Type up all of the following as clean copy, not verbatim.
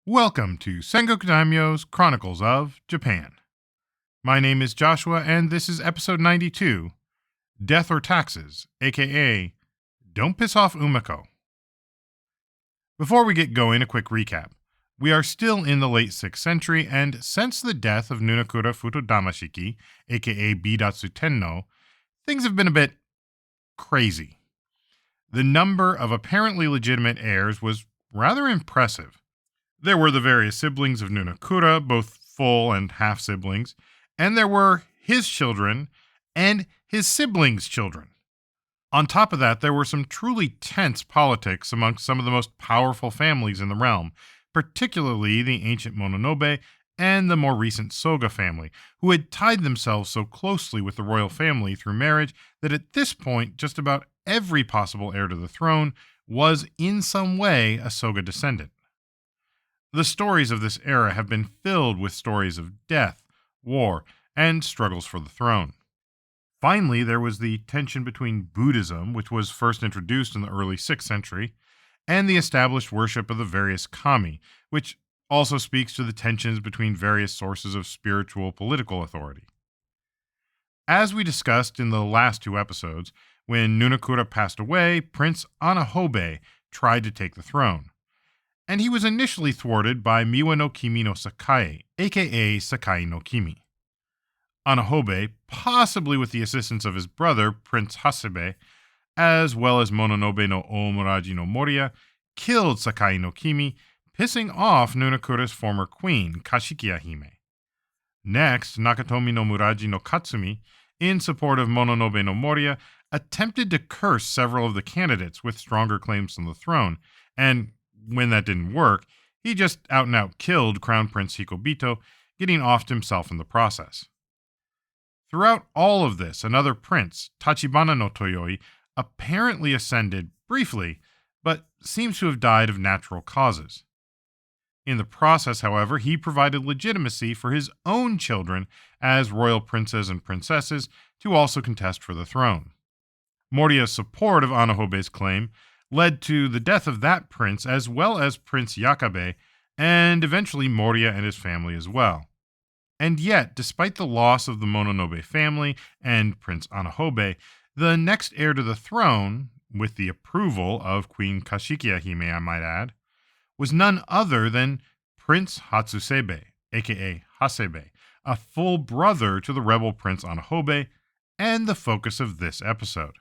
Welcome to Sengoku Daimyo's Chronicles of Japan. My name is Joshua, and this is episode 92, Death or Taxes, aka Don't Piss Off Umako. Before we get going, a quick recap. We are still in the late 6th century, and since the death of Nunakura Futodamashiki, aka Bidatsu Tennou, things have been a bit crazy. The number of apparently legitimate heirs was rather impressive. There were the various siblings of Nunakura, both full and half-siblings, and there were his children and his siblings' children. On top of that, there were some truly tense politics amongst some of the most powerful families in the realm, particularly the ancient Mononobe and the more recent Soga family, who had tied themselves so closely with the royal family through marriage that at this point, just about every possible heir to the throne was in some way a Soga descendant. The stories of this era have been filled with stories of death, war, and struggles for the throne. Finally, there was the tension between Buddhism, which was first introduced in the early 6th century, and the established worship of the various kami, which also speaks to the tensions between various sources of spiritual political authority. As we discussed in the last 2 episodes, when Nunakura passed away, Prince Anahobe tried to take the throne. And he was initially thwarted by Miwa no Kimi no Sakai, aka Sakai no Kimi. Anahobe, possibly with the assistance of his brother, Prince Hasebe, as well as Mononobe no Omuraji no Moriya, killed Sakai no Kimi, pissing off Nunakura's former queen, Kashikiya Hime. Next, Nakatomi no Muraji no Katsumi, in support of Mononobe no Moriya, attempted to curse several of the candidates with stronger claims on the throne, and when that didn't work, he just out-and-out killed Crown Prince Hikobito, getting offed himself in the process. Throughout all of this, another prince, Tachibana no Toyoi, apparently ascended briefly, but seems to have died of natural causes. In the process, however, he provided legitimacy for his own children as royal princes and princesses to also contest for the throne. Moriya's support of Anahobe's claim led to the death of that prince as well as Prince Yakabe, and eventually Moriya and his family as well. And yet, despite the loss of the Mononobe family and Prince Anahobe, the next heir to the throne, with the approval of Queen Kashikiya Hime, I might add, was none other than Prince Hasebe, aka Hasebe, a full brother to the rebel Prince Anahobe, and the focus of this episode.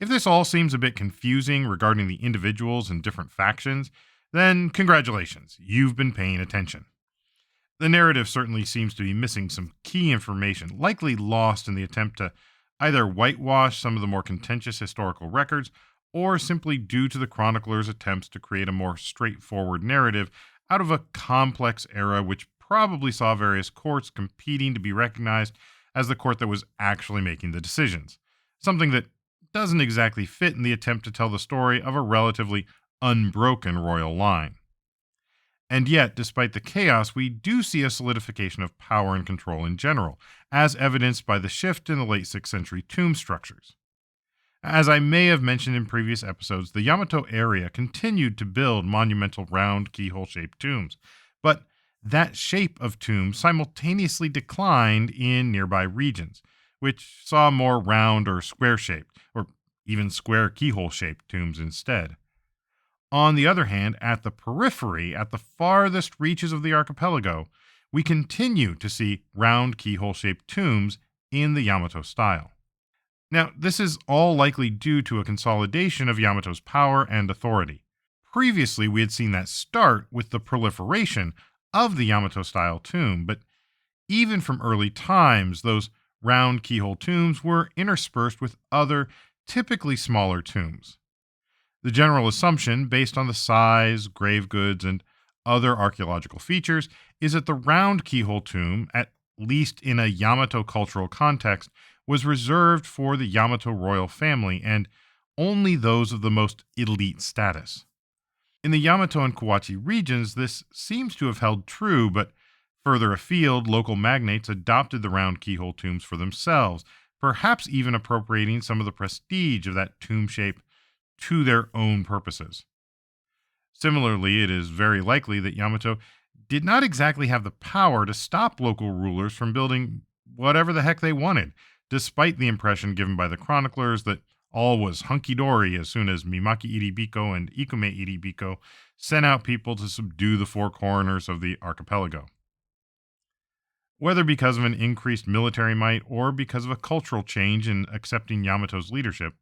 If this all seems a bit confusing regarding the individuals and different factions, then congratulations, you've been paying attention. The narrative certainly seems to be missing some key information, likely lost in the attempt to either whitewash some of the more contentious historical records, or simply due to the chronicler's attempts to create a more straightforward narrative out of a complex era which probably saw various courts competing to be recognized as the court that was actually making the decisions, something that doesn't exactly fit in the attempt to tell the story of a relatively unbroken royal line. And yet, despite the chaos, we do see a solidification of power and control in general, as evidenced by the shift in the late 6th century tomb structures. As I may have mentioned in previous episodes, the Yamato area continued to build monumental round keyhole-shaped tombs, but that shape of tomb simultaneously declined in nearby regions, which saw more round or square-shaped, or even square keyhole-shaped tombs instead. On the other hand, at the periphery, at the farthest reaches of the archipelago, we continue to see round keyhole-shaped tombs in the Yamato style. Now, this is all likely due to a consolidation of Yamato's power and authority. Previously, we had seen that start with the proliferation of the Yamato-style tomb, but even from early times, those round keyhole tombs were interspersed with other, typically smaller tombs. The general assumption, based on the size, grave goods, and other archaeological features, is that the round keyhole tomb, at least in a Yamato cultural context, was reserved for the Yamato royal family and only those of the most elite status. In the Yamato and Kawachi regions, this seems to have held true, but further afield, local magnates adopted the round keyhole tombs for themselves, perhaps even appropriating some of the prestige of that tomb shape to their own purposes. Similarly, it is very likely that Yamato did not exactly have the power to stop local rulers from building whatever the heck they wanted, despite the impression given by the chroniclers that all was hunky dory as soon as Mimaki Iribiko and Ikume Iribiko sent out people to subdue the four corners of the archipelago. Whether because of an increased military might or because of a cultural change in accepting Yamato's leadership,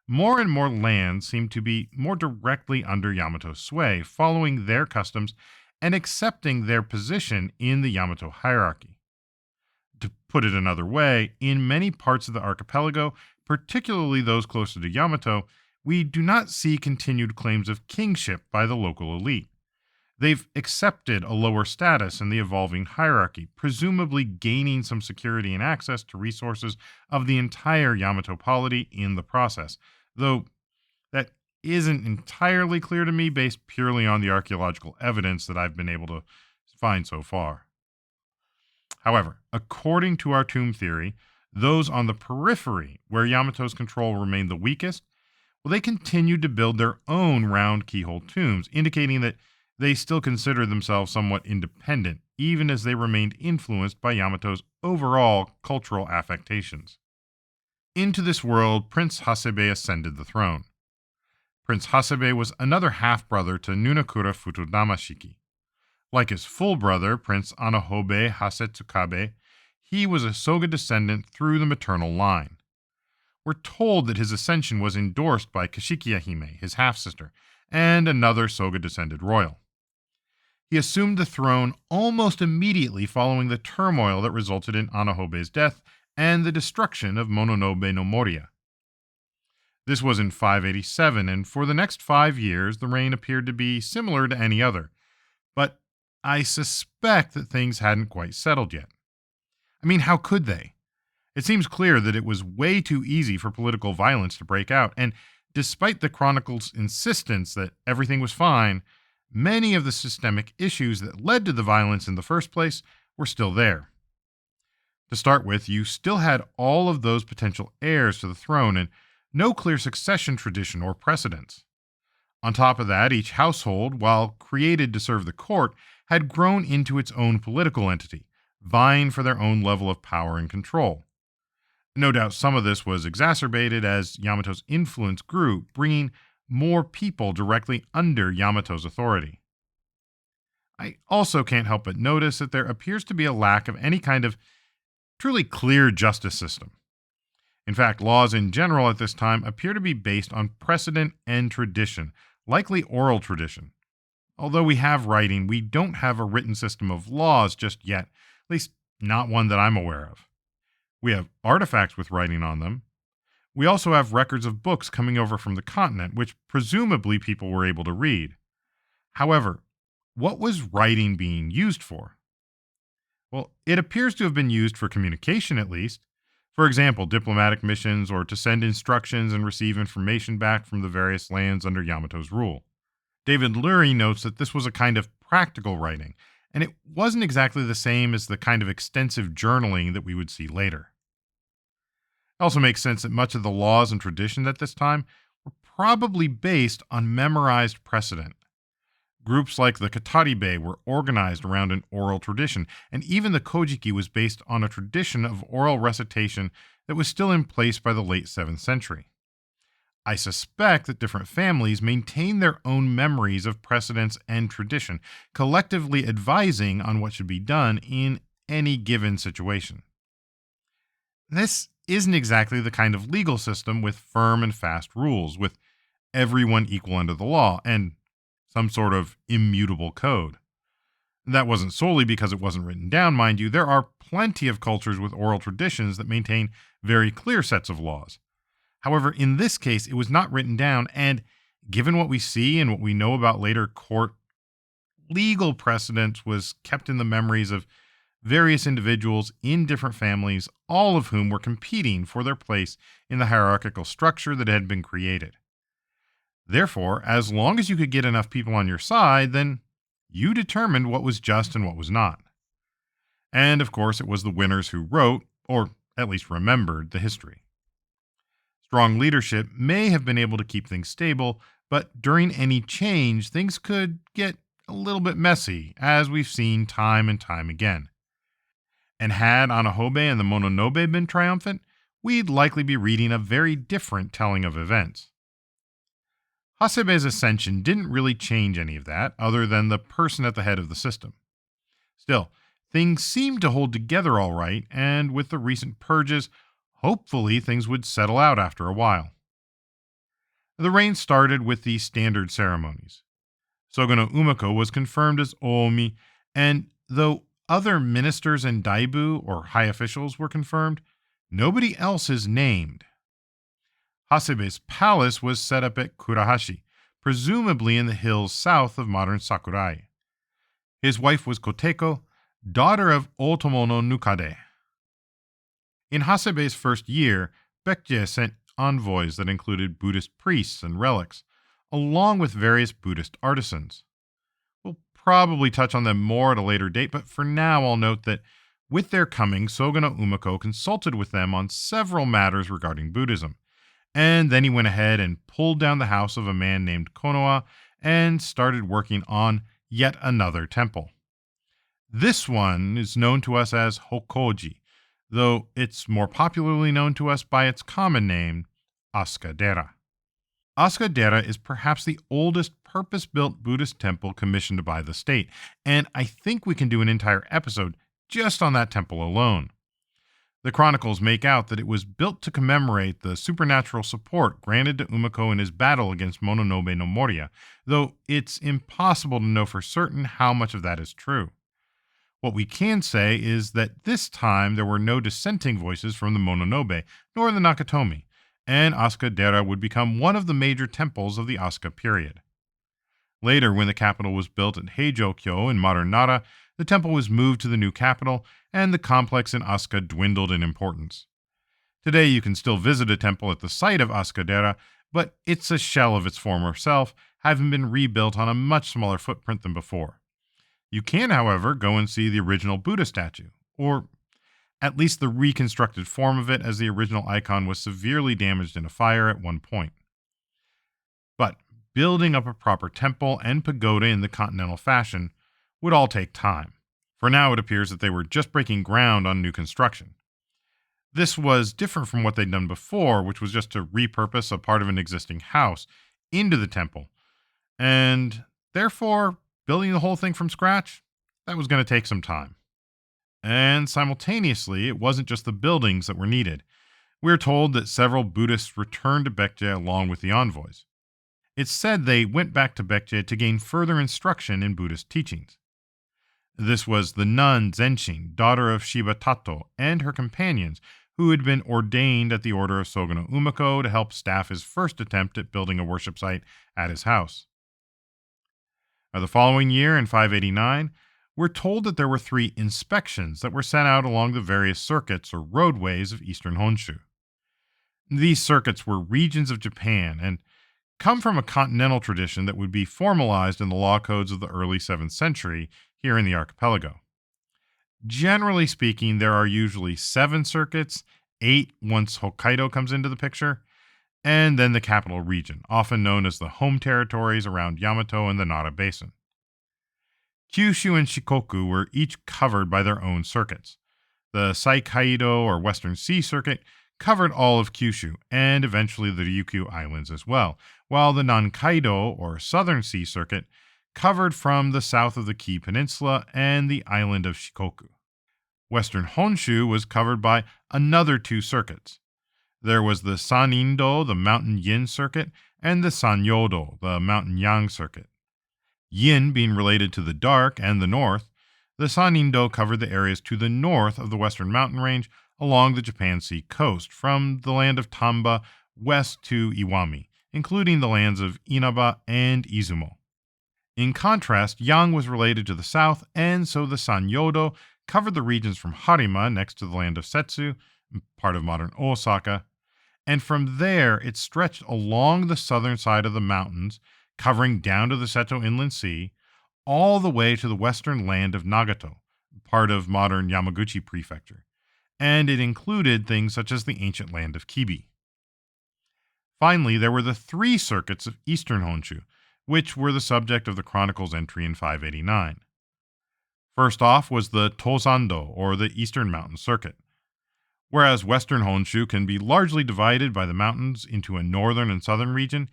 more and more lands seem to be more directly under Yamato's sway, following their customs and accepting their position in the Yamato hierarchy. To put it another way, in many parts of the archipelago, particularly those closer to Yamato, we do not see continued claims of kingship by the local elite. They've accepted a lower status in the evolving hierarchy, presumably gaining some security and access to resources of the entire Yamato polity in the process, though that isn't entirely clear to me based purely on the archaeological evidence that I've been able to find so far. However, according to our tomb theory, those on the periphery, where Yamato's control remained the weakest, well, they continued to build their own round keyhole tombs, indicating that they still considered themselves somewhat independent, even as they remained influenced by Yamato's overall cultural affectations. Into this world, Prince Hasebe ascended the throne. Prince Hasebe was another half-brother to Nunakura Futodamashiki. Like his full brother, Prince Anahobe Hasetsukabe, he was a Soga descendant through the maternal line. We're told that his ascension was endorsed by Kashikiya Hime, his half-sister, and another Soga-descended royal. He assumed the throne almost immediately following the turmoil that resulted in Anahobe's death and the destruction of Mononobe no Moriya. This was in 587, and for the next 5 years, the reign appeared to be similar to any other. But I suspect that things hadn't quite settled yet. I mean, how could they? It seems clear that it was way too easy for political violence to break out, and despite the Chronicles' insistence that everything was fine, many of the systemic issues that led to the violence in the first place were still there. To start with, you still had all of those potential heirs to the throne and no clear succession tradition or precedence. On top of that, each household, while created to serve the court, had grown into its own political entity, vying for their own level of power and control. No doubt some of this was exacerbated as Yamato's influence grew, bringing more people directly under Yamato's authority. I also can't help but notice that there appears to be a lack of any kind of truly clear justice system. In fact, laws in general at this time appear to be based on precedent and tradition, likely oral tradition. Although we have writing, we don't have a written system of laws just yet, at least not one that I'm aware of. We have artifacts with writing on them. We also have records of books coming over from the continent, which presumably people were able to read. However, what was writing being used for? Well, it appears to have been used for communication at least. For example, diplomatic missions or to send instructions and receive information back from the various lands under Yamato's rule. David Lurie notes that this was a kind of practical writing, and it wasn't exactly the same as the kind of extensive journaling that we would see later. It also makes sense that much of the laws and traditions at this time were probably based on memorized precedent. Groups like the Kataribe were organized around an oral tradition, and even the Kojiki was based on a tradition of oral recitation that was still in place by the late 7th century. I suspect that different families maintain their own memories of precedents and tradition, collectively advising on what should be done in any given situation. This isn't exactly the kind of legal system with firm and fast rules, with everyone equal under the law, and some sort of immutable code. That wasn't solely because it wasn't written down, mind you. There are plenty of cultures with oral traditions that maintain very clear sets of laws. However, in this case, it was not written down, and given what we see and what we know about later court legal precedent was kept in the memories of various individuals in different families, all of whom were competing for their place in the hierarchical structure that had been created. Therefore, as long as you could get enough people on your side, then you determined what was just and what was not. And of course, it was the winners who wrote, or at least remembered, the history. Strong leadership may have been able to keep things stable, But during any change, things could get a little bit messy, as we've seen time and time again. And had Anahobe and the Mononobe been triumphant, we'd likely be reading a very different telling of events. Hasebe's ascension didn't really change any of that, other than the person at the head of the system. Still, things seemed to hold together all right, and with the recent purges, hopefully things would settle out after a while. The reign started with the standard ceremonies. Soga no Umako was confirmed as Oomi, and though other ministers and daibu, or high officials, were confirmed, nobody else is named. Hasebe's palace was set up at Kurahashi, presumably in the hills south of modern Sakurai. His wife was Koteko, daughter of Otomo no Nukade. In Hasebe's first year, Baekje sent envoys that included Buddhist priests and relics, along with various Buddhist artisans. We'll probably touch on them more at a later date, but for now I'll note that with their coming, Soga no Umako consulted with them on several matters regarding Buddhism, and then he went ahead and pulled down the house of a man named Konoha and started working on yet another temple. This one is known to us as Hokoji, though it's more popularly known to us by its common name, Asuka-dera. Asuka-dera is perhaps the oldest purpose-built Buddhist temple commissioned by the state, and I think we can do an entire episode just on that temple alone. The Chronicles make out that it was built to commemorate the supernatural support granted to Umako in his battle against Mononobe no Moriya, though it's impossible to know for certain how much of that is true. What we can say is that this time there were no dissenting voices from the Mononobe, nor the Nakatomi, and Asuka-dera would become one of the major temples of the Asuka period. Later, when the capital was built at Heijō-kyo in modern Nara, the temple was moved to the new capital, and the complex in Asuka dwindled in importance. Today, you can still visit a temple at the site of Asuka-dera, but it's a shell of its former self, having been rebuilt on a much smaller footprint than before. You can, however, go and see the original Buddha statue, or at least the reconstructed form of it, as the original icon was severely damaged in a fire at one point. But building up a proper temple and pagoda in the continental fashion would all take time. For now, it appears that they were just breaking ground on new construction. This was different from what they'd done before, which was just to repurpose a part of an existing house into the temple. And therefore, building the whole thing from scratch, that was going to take some time. And simultaneously, it wasn't just the buildings that were needed. We're told that several Buddhists returned to Baekje along with the envoys. It's said they went back to Baekje to gain further instruction in Buddhist teachings. This was the nun Zenshin, daughter of Shiba Tato, and her companions, who had been ordained at the order of Soga no Umako to help staff his first attempt at building a worship site at his house. Now, the following year, in 589, we're told that there were 3 inspections that were sent out along the various circuits or roadways of eastern Honshu. These circuits were regions of Japan and come from a continental tradition that would be formalized in the law codes of the early 7th century here in the archipelago. Generally speaking, there are usually 7 circuits, 8 once Hokkaido comes into the picture, and then the capital region, often known as the home territories around Yamato and the Nara Basin. Kyushu and Shikoku were each covered by their own circuits. The Saikaido, or Western Sea Circuit, covered all of Kyushu and eventually the Ryukyu Islands as well, while the Nankaido, or Southern Sea Circuit, covered from the south of the Kii Peninsula and the island of Shikoku. Western Honshu was covered by another 2 circuits. There was the Sanindo, the Mountain Yin Circuit, and the Sanyodo, the Mountain Yang Circuit. Yin being related to the dark and the north, the Sanindo covered the areas to the north of the western mountain range along the Japan Sea coast, from the land of Tamba west to Iwami, including the lands of Inaba and Izumo. In contrast, Yang was related to the south, and so the Sanyodo covered the regions from Harima, next to the land of Setsu, part of modern Osaka, and from there it stretched along the southern side of the mountains, covering down to the Seto Inland Sea, all the way to the western land of Nagato, part of modern Yamaguchi Prefecture, and it included things such as the ancient land of Kibi. Finally, there were the three circuits of Eastern Honshu, which were the subject of the Chronicles entry in 589. First off was the Tozando, or the Eastern Mountain Circuit. Whereas Western Honshu can be largely divided by the mountains into a northern and southern region,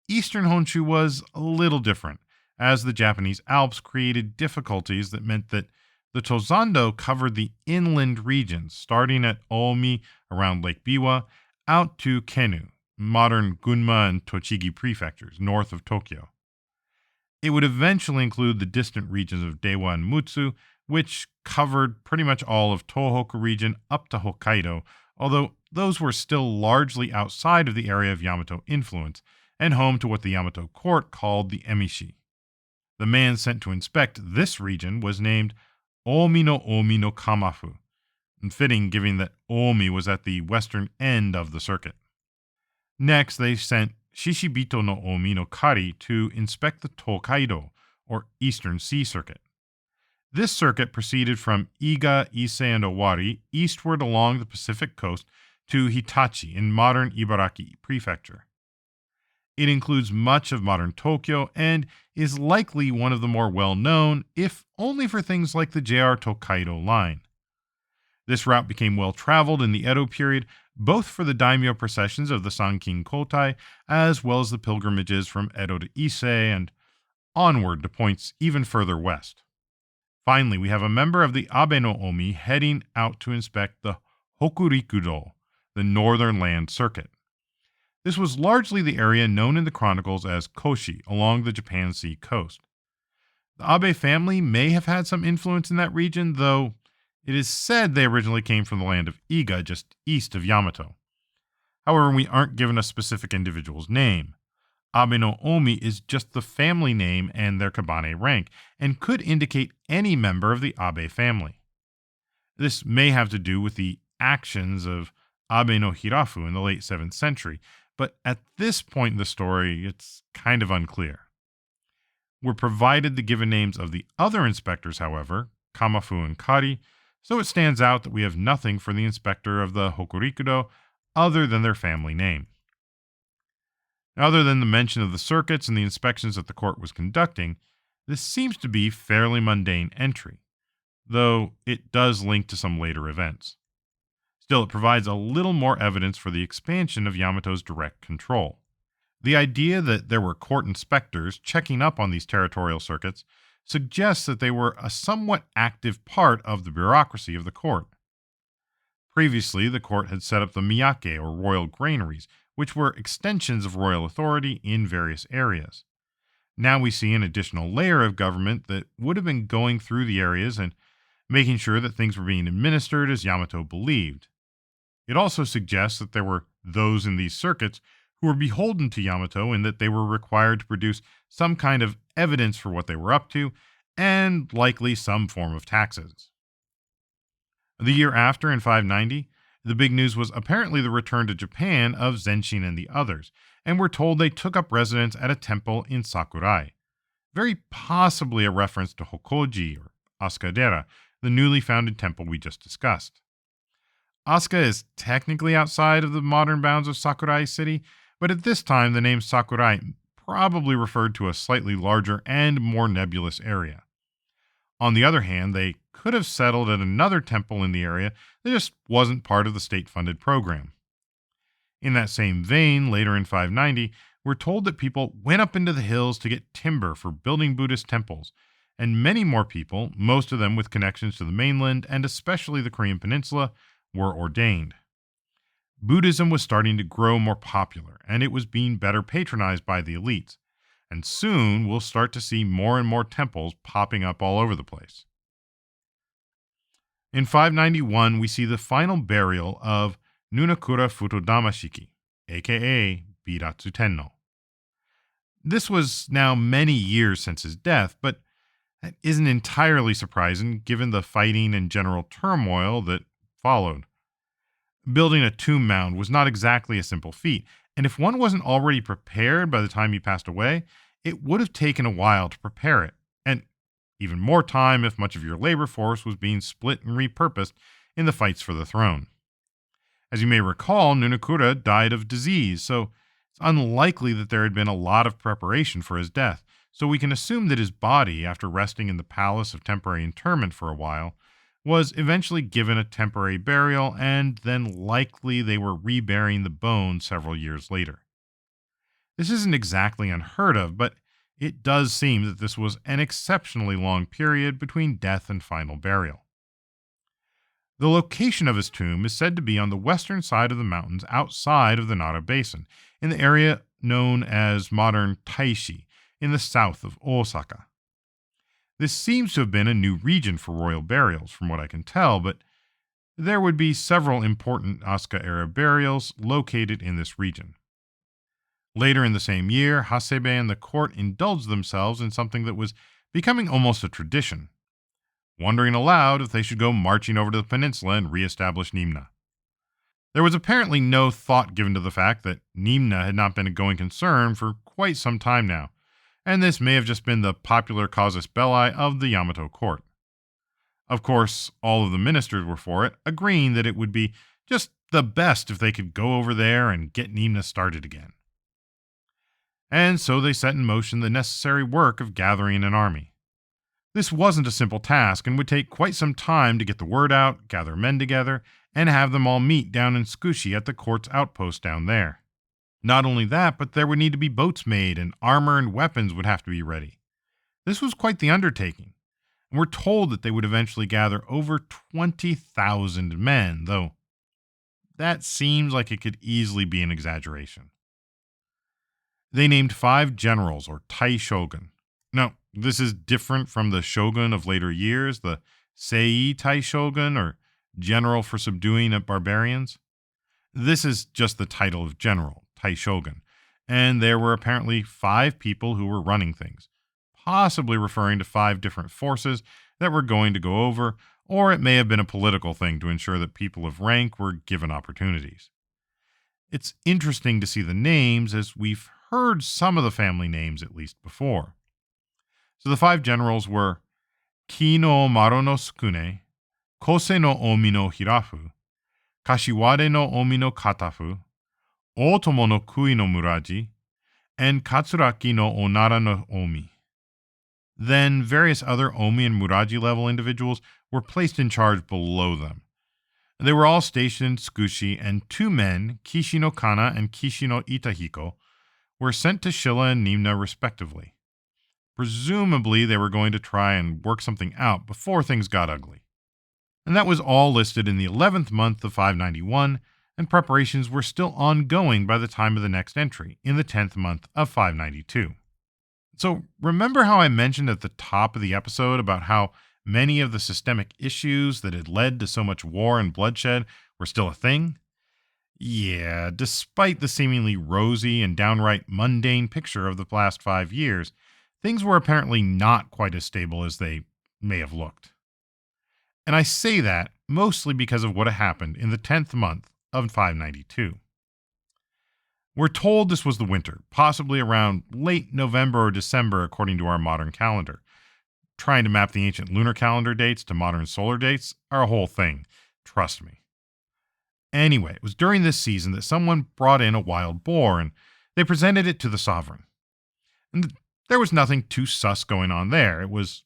Eastern Honshu was a little different, as the Japanese Alps created difficulties that meant that the Tozando covered the inland regions, starting at Omi around Lake Biwa, out to Kennu, modern Gunma and Tochigi prefectures, north of Tokyo. It would eventually include the distant regions of Dewa and Mutsu, which covered pretty much all of Tohoku region up to Hokkaido, although those were still largely outside of the area of Yamato influence, and home to what the Yamato court called the emishi. The man sent to inspect this region was named Omi no Kamafu, fitting given that Omi was at the western end of the circuit. Next, they sent Shishibito no Omi no Kari to inspect the Tokaido, or Eastern Sea Circuit. This circuit proceeded from Iga, Ise, and Owari eastward along the Pacific coast to Hitachi in modern Ibaraki Prefecture. It includes much of modern Tokyo and is likely one of the more well-known, if only for things like the JR Tokaido line. This route became well-traveled in the Edo period, both for the daimyo processions of the Sankin Kotai, as well as the pilgrimages from Edo to Ise and onward to points even further west. Finally, we have a member of the Abe no Omi heading out to inspect the Hokurikudo, the Northern Land Circuit. This was largely the area known in the Chronicles as Koshi, along the Japan Sea coast. The Abe family may have had some influence in that region, though it is said they originally came from the land of Iga, just east of Yamato. However, we aren't given a specific individual's name. Abe no Omi is just the family name and their kabane rank, and could indicate any member of the Abe family. This may have to do with the actions of Abe no Hirafu in the late 7th century, but at this point in the story, it's kind of unclear. We're provided the given names of the other inspectors, however, Kamafu and Kari, so it stands out that we have nothing for the inspector of the Hokurikudo other than their family name. Other than the mention of the circuits and the inspections that the court was conducting, this seems to be fairly mundane entry, though it does link to some later events. Still, it provides a little more evidence for the expansion of Yamato's direct control. The idea that there were court inspectors checking up on these territorial circuits suggests that they were a somewhat active part of the bureaucracy of the court. Previously, the court had set up the miyake, or royal granaries, which were extensions of royal authority in various areas. Now we see an additional layer of government that would have been going through the areas and making sure that things were being administered as Yamato believed. It also suggests that there were those in these circuits who were beholden to Yamato in that they were required to produce some kind of evidence for what they were up to, and likely some form of taxes. The year after, in 590, the big news was apparently the return to Japan of Zenshin and the others, and we're told they took up residence at a temple in Sakurai, very possibly a reference to Hokoji, or Asuka-dera, the newly founded temple we just discussed. Asuka is technically outside of the modern bounds of Sakurai City, but at this time the name Sakurai probably referred to a slightly larger and more nebulous area. On the other hand, they could have settled at another temple in the area that just wasn't part of the state-funded program. In that same vein, later in 590, we're told that people went up into the hills to get timber for building Buddhist temples, and many more people, most of them with connections to the mainland and especially the Korean peninsula, were ordained. Buddhism was starting to grow more popular, and it was being better patronized by the elites, and soon we'll start to see more and more temples popping up all over the place. In 591, we see the final burial of Nunakura Futodamashiki, aka Bidatsu Tennou. This was now many years since his death, but that isn't entirely surprising given the fighting and general turmoil that followed. Building a tomb mound was not exactly a simple feat, and if one wasn't already prepared by the time he passed away, it would have taken a while to prepare it, and even more time if much of your labor force was being split and repurposed in the fights for the throne. As you may recall, Nunakura died of disease, so It's unlikely that there had been a lot of preparation for his death, so we can assume that his body, after resting in the palace of temporary interment for a while, was eventually given a temporary burial, and then likely they were reburying the bones several years later. This isn't exactly unheard of, but it does seem that this was an exceptionally long period between death and final burial. The location of his tomb is said to be on the western side of the mountains outside of the Nara Basin, in the area known as modern Taishi, in the south of Osaka. This seems to have been a new region for royal burials, from what I can tell, but there would be several important Asuka era burials located in this region. Later in the same year, Hasebe and the court indulged themselves in something that was becoming almost a tradition, wondering aloud if they should go marching over to the peninsula and reestablish Nimna. There was apparently no thought given to the fact that Nimna had not been a going concern for quite some time now, and this may have just been the popular casus belli of the Yamato court. Of course, all of the ministers were for it, agreeing that it would be just the best if they could go over there and get Nimna started again. And so they set in motion the necessary work of gathering an army. This wasn't a simple task and would take quite some time to get the word out, gather men together, and have them all meet down in Tsukushi at the court's outpost down there. Not only that, but there would need to be boats made and armor and weapons would have to be ready. This was quite the undertaking, and we're told that they would eventually gather over 20,000 men, though that seems like it could easily be an exaggeration. They named 5 generals, or Tai Shogun. Now, this is different from the shogun of later years, the Sei Tai Shogun, or general for subduing barbarians. This is just the title of general, Tai Shogun, and there were apparently 5 people who were running things, possibly referring to 5 different forces that were going to go over, or it may have been a political thing to ensure that people of rank were given opportunities. It's interesting to see the names, as we've heard some of the family names at least before. So the 5 generals were Ki no Maro no Sukune, Kose no Omi no Hirafu, Kashiwade no Omi no Katafu, Otomo no Kui no Muraji, and Katsuraki no Onara no Omi. Then various other Omi and Muraji level individuals were placed in charge below them. They were all stationed in Tsukushi, and 2 men, Kishi no Kana and Kishi no Itahiko, were sent to Shilla and Nimna respectively. Presumably, they were going to try and work something out before things got ugly. And that was all listed in the 11th month of 591, and preparations were still ongoing by the time of the next entry, in the 10th month of 592. So, remember how I mentioned at the top of the episode about how many of the systemic issues that had led to so much war and bloodshed were still a thing? Yeah, despite the seemingly rosy and downright mundane picture of the last 5 years, things were apparently not quite as stable as they may have looked. And I say that mostly because of what had happened in the 10th month of 592. We're told this was the winter, possibly around late November or December according to our modern calendar. Trying to map the ancient lunar calendar dates to modern solar dates are a whole thing, trust me. Anyway, it was during this season that someone brought in a wild boar and they presented it to the sovereign. And there was nothing too sus going on there. It was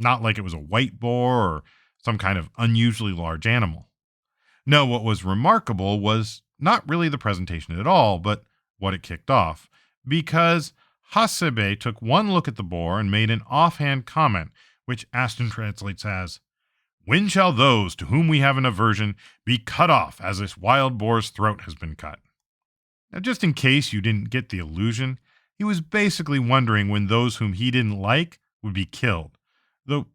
not like it was a white boar or some kind of unusually large animal. No, what was remarkable was not really the presentation at all, but what it kicked off, because Hasebe took one look at the boar and made an offhand comment, which Aston translates as, "When shall those to whom we have an aversion be cut off as this wild boar's throat has been cut?" Now, just in case you didn't get the allusion, he was basically wondering when those whom he didn't like would be killed. Though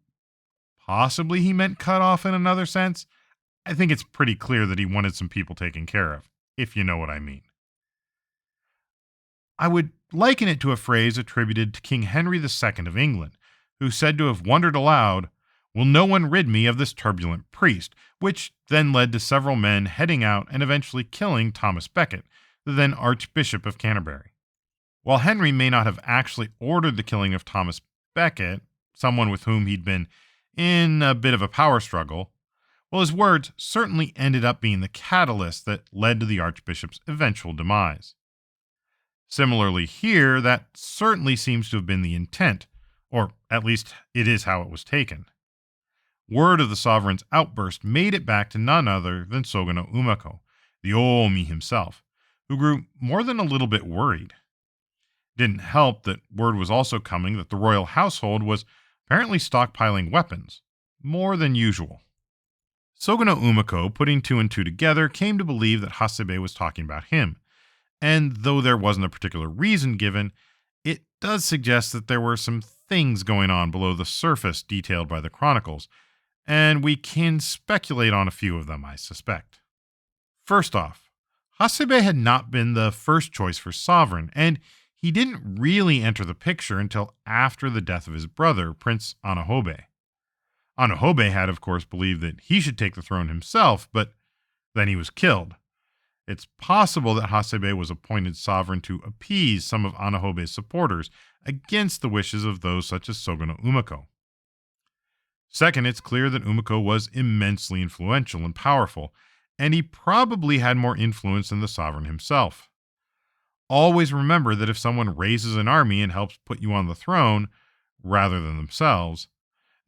possibly he meant cut off in another sense. I think it's pretty clear that he wanted some people taken care of, if you know what I mean. I would liken it to a phrase attributed to King Henry II of England, who said to have wondered aloud, "Will no one rid me of this turbulent priest?" which then led to several men heading out and eventually killing Thomas Becket, the then Archbishop of Canterbury. While Henry may not have actually ordered the killing of Thomas Becket, someone with whom he'd been in a bit of a power struggle, well, his words certainly ended up being the catalyst that led to the Archbishop's eventual demise. Similarly, here, that certainly seems to have been the intent, or at least it is how it was taken. Word of the sovereign's outburst made it back to none other than Soga no Umako, the Oomi himself, who grew more than a little bit worried. Didn't help that word was also coming that the royal household was apparently stockpiling weapons, more than usual. Soga no Umako, putting two and two together, came to believe that Hasebe was talking about him, and though there wasn't a particular reason given, it does suggest that there were some things going on below the surface detailed by the Chronicles, and we can speculate on a few of them, I suspect. First off, Hasebe had not been the first choice for sovereign, and he didn't really enter the picture until after the death of his brother, Prince Anahobe. Anahobe had, of course, believed that he should take the throne himself, but then he was killed. It's possible that Hasebe was appointed sovereign to appease some of Anahobe's supporters against the wishes of those such as Soga no Umako. Second, it's clear that Umako was immensely influential and powerful, and he probably had more influence than the sovereign himself. Always remember that if someone raises an army and helps put you on the throne, rather than themselves,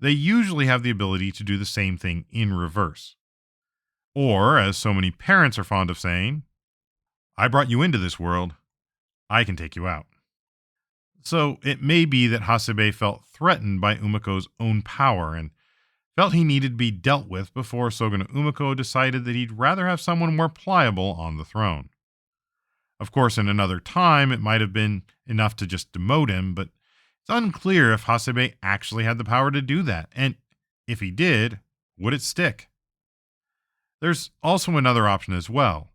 they usually have the ability to do the same thing in reverse. Or, as so many parents are fond of saying, I brought you into this world, I can take you out. So it may be that Hasebe felt threatened by Umako's own power and felt he needed to be dealt with before Soga no Umako decided that he'd rather have someone more pliable on the throne. Of course, in another time, it might have been enough to just demote him, but it's unclear if Hasebe actually had the power to do that, and if he did, would it stick? There's also another option as well.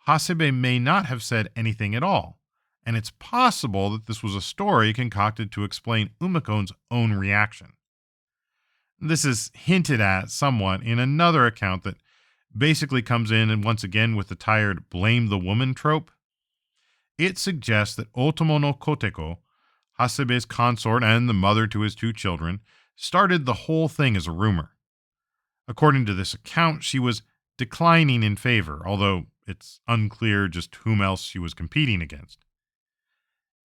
Hasebe may not have said anything at all, and it's possible that this was a story concocted to explain Umako's own reaction. This is hinted at somewhat in another account that basically comes in and once again with the tired blame the woman trope. It suggests that Otomo no Koteko, Hasebe's consort and the mother to his two children, started the whole thing as a rumor. According to this account, she was declining in favor, although it's unclear just whom else she was competing against.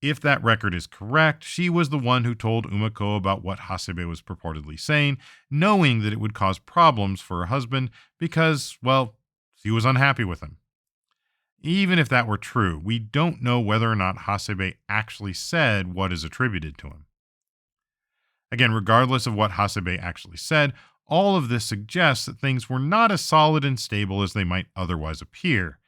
If that record is correct, she was the one who told Umako about what Hasebe was purportedly saying, knowing that it would cause problems for her husband because, well, she was unhappy with him. Even if that were true, we don't know whether or not Hasebe actually said what is attributed to him. Again, regardless of what Hasebe actually said, all of this suggests that things were not as solid and stable as they might otherwise appear,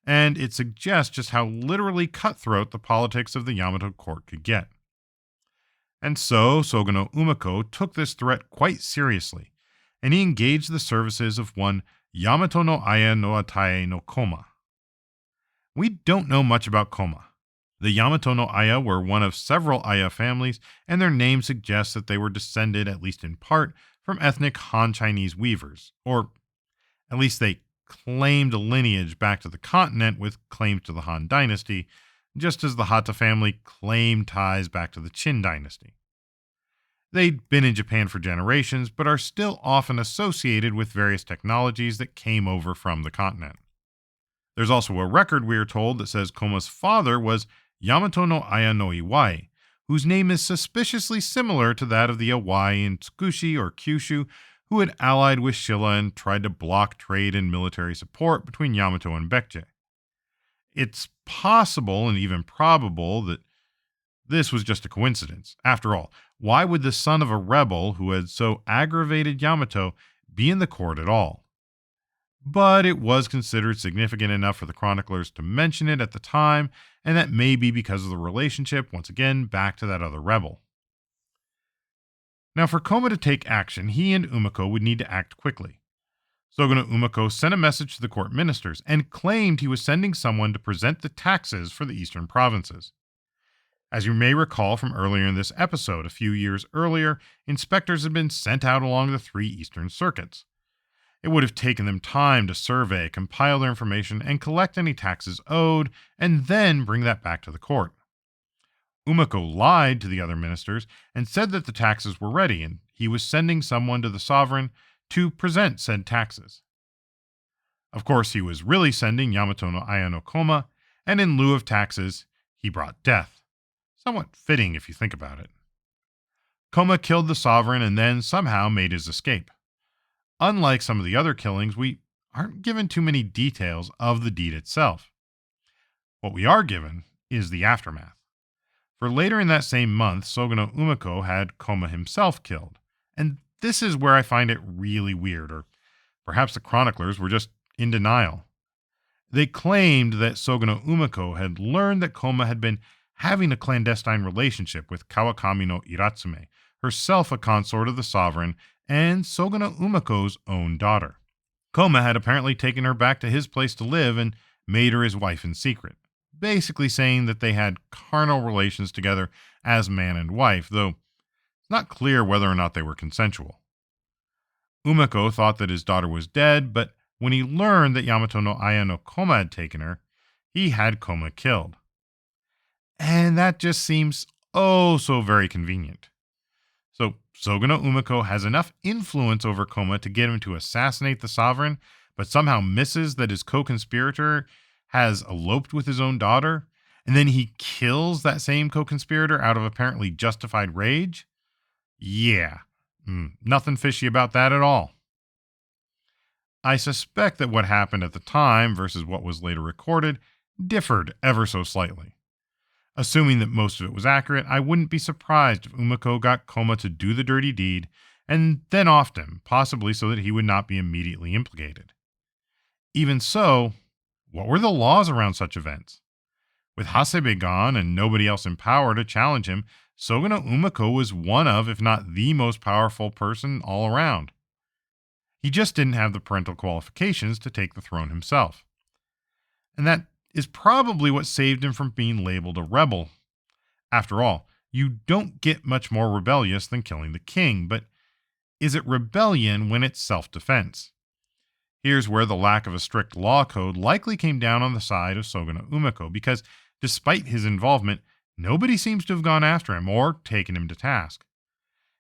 and it suggests just how literally cutthroat the politics of the Yamato court could get. And so, Soga no Umako took this threat quite seriously, and he engaged the services of one Yamato no Aya no Atae no Koma. We don't know much about Koma. The Yamato no Aya were one of several Aya families, and their name suggests that they were descended, at least in part, from ethnic Han Chinese weavers, or at least they claimed a lineage back to the continent with claims to the Han dynasty, just as the Hata family claimed ties back to the Qin dynasty. They'd been in Japan for generations, but are still often associated with various technologies that came over from the continent. There's also a record, we are told, that says Koma's father was Yamato no Aya no Iwai, whose name is suspiciously similar to that of the Iwai in Tsukushi or Kyushu, who had allied with Shilla and tried to block trade and military support between Yamato and Baekje. It's possible and even probable that this was just a coincidence. After all, why would the son of a rebel who had so aggravated Yamato be in the court at all? But it was considered significant enough for the chroniclers to mention it at the time, and that may be because of the relationship, once again, back to that other rebel. Now, for Koma to take action, he and Umako would need to act quickly. Soga no Umako sent a message to the court ministers and claimed he was sending someone to present the taxes for the eastern provinces. As you may recall from earlier in this episode, a few years earlier, inspectors had been sent out along the 3 eastern circuits. It would have taken them time to survey, compile their information, and collect any taxes owed, and then bring that back to the court. Umako lied to the other ministers and said that the taxes were ready and he was sending someone to the sovereign to present said taxes. Of course, he was really sending Yamato no Aya no Koma, and in lieu of taxes, he brought death. Somewhat fitting if you think about it. Koma killed the sovereign and then somehow made his escape. Unlike some of the other killings, we aren't given too many details of the deed itself. What we are given is the aftermath. For later in that same month, Soga no Umako had Koma himself killed. And this is where I find it really weird, or perhaps the chroniclers were just in denial. They claimed that Soga no Umako had learned that Koma had been having a clandestine relationship with Kawakami no Iratsume, herself a consort of the sovereign and Soga no Umako's own daughter. Koma had apparently taken her back to his place to live and made her his wife in secret, basically saying that they had carnal relations together as man and wife, though it's not clear whether or not they were consensual. Umako thought that his daughter was dead, but when he learned that Yamato no Aya no Koma had taken her, he had Koma killed. And that just seems oh so very convenient. So Soga no Umako has enough influence over Koma to get him to assassinate the sovereign, but somehow misses that his co-conspirator has eloped with his own daughter, and then he kills that same co-conspirator out of apparently justified rage? Yeah, nothing fishy about that at all. I suspect that what happened at the time versus what was later recorded differed ever so slightly. Assuming that most of it was accurate, I wouldn't be surprised if Umako got Koma to do the dirty deed and then offed him, possibly so that he would not be immediately implicated. Even so, what were the laws around such events? With Hasebe gone and nobody else in power to challenge him, Soga no Umako was one of, if not the most powerful person all around. He just didn't have the parental qualifications to take the throne himself. And that is probably what saved him from being labeled a rebel. After all, you don't get much more rebellious than killing the king, but is it rebellion when it's self-defense? Here's where the lack of a strict law code likely came down on the side of Soga no Umako, because despite his involvement, nobody seems to have gone after him or taken him to task.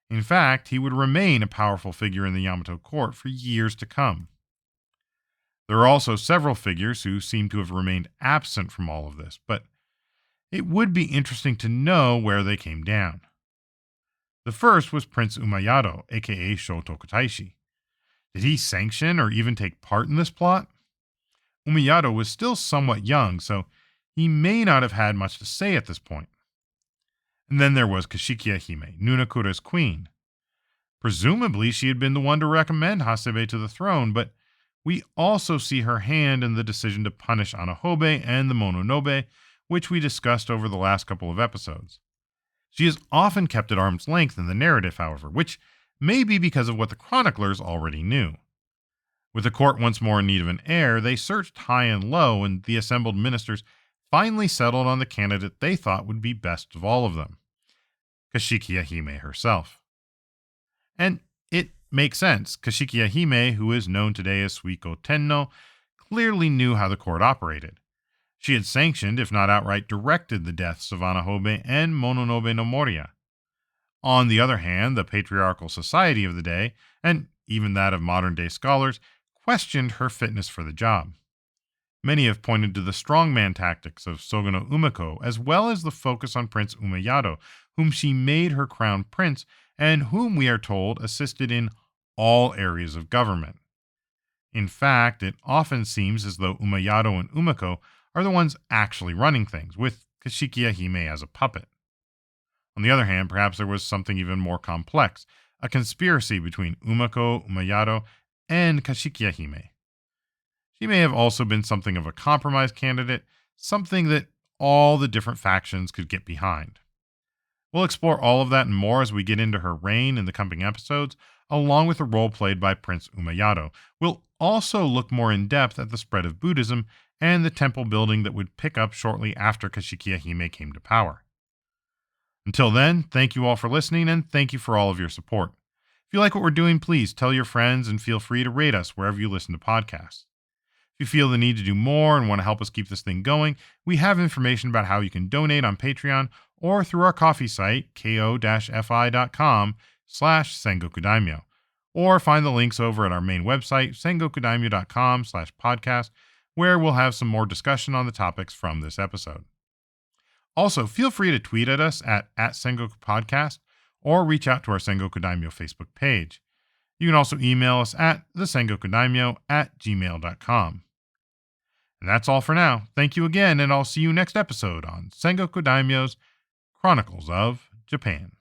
In fact, he would remain a powerful figure in the Yamato court for years to come. There are also several figures who seem to have remained absent from all of this, but it would be interesting to know where they came down. The first was Prince Umayado, aka Shotokotaishi. Did he sanction or even take part in this plot? Umayado was still somewhat young, so he may not have had much to say at this point. And then there was Kashikiya Hime, Nunakura's queen. Presumably she had been the one to recommend Hasebe to the throne, but we also see her hand in the decision to punish Anahobe and the Mononobe, which we discussed over the last couple of episodes. She is often kept at arm's length in the narrative, however, which may be because of what the chroniclers already knew. With the court once more in need of an heir, they searched high and low, and the assembled ministers finally settled on the candidate they thought would be best of all of them, Kashikiya Hime herself. And it makes sense. Kashikiya Hime, who is known today as Suiko Tennou, clearly knew how the court operated. She had sanctioned, if not outright directed, the deaths of Anahobe and Mononobe no Moriya. On the other hand, the patriarchal society of the day, and even that of modern-day scholars, questioned her fitness for the job. Many have pointed to the strongman tactics of Soga no Umako, as well as the focus on Prince Umayado, whom she made her crown prince, and whom we are told assisted in all areas of government. In fact, it often seems as though Umayado and Umako are the ones actually running things, with Kashikiya Hime as a puppet. On the other hand, perhaps there was something even more complex, a conspiracy between Umako, Umayado, and Kashikiya Hime. She may have also been something of a compromise candidate, something that all the different factions could get behind. We'll explore all of that and more as we get into her reign in the coming episodes, along with the role played by Prince Umayado. We'll also look more in depth at the spread of Buddhism and the temple building that would pick up shortly after Kashikiya Hime came to power. Until then, thank you all for listening, and thank you for all of your support. If you like what we're doing, please tell your friends and feel free to rate us wherever you listen to podcasts. If you feel the need to do more and want to help us keep this thing going, we have information about how you can donate on Patreon or through our coffee site, ko-fi.com/Sengoku Daimyo, or find the links over at our main website, sengokudaimyo.com/podcast, where we'll have some more discussion on the topics from this episode. Also, feel free to tweet at us at Sengoku Podcast or reach out to our Sengoku Daimyo Facebook page. You can also email us at thesengokudaimyo@gmail.com. And that's all for now. Thank you again, and I'll see you next episode on Sengoku Daimyo's Chronicles of Japan.